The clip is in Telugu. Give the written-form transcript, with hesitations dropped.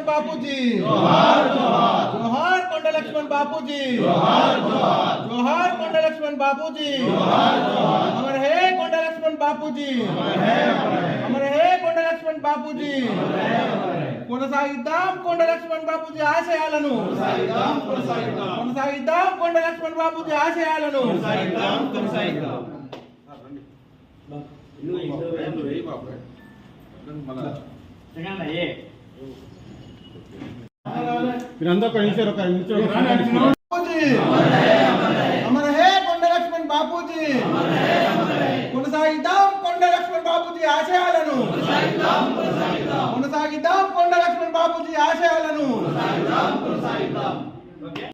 लक्ष्मण बापूजी जोहार जोहार जोहार कोंडा लक्ष्मण बापूजी जोहार जोहार जोहार कोंडा लक्ष्मण बापूजी जोहार जोहार अमर है कोंडा लक्ष्मण बापूजी अमर है कोंडा लक्ष्मण बापूजी కొనసాగిద్దాం కొండ లక్ష్మణ్ బాపూజీ ఆశయాలను కొనసాగిద్దాం కొండ లక్ష్మణ్ బాపూజీ ఆశయాలను అమర హే కొండ లక్ష్మణ్ బాపూజీ కొనసాగిద్దాం కొండ లక్ష్మణ్ బాపూజీ ఆశయాలను కొనసాగిద్దాం కొండ లక్ష్మణ్ బాపూజీ ఆశయాలను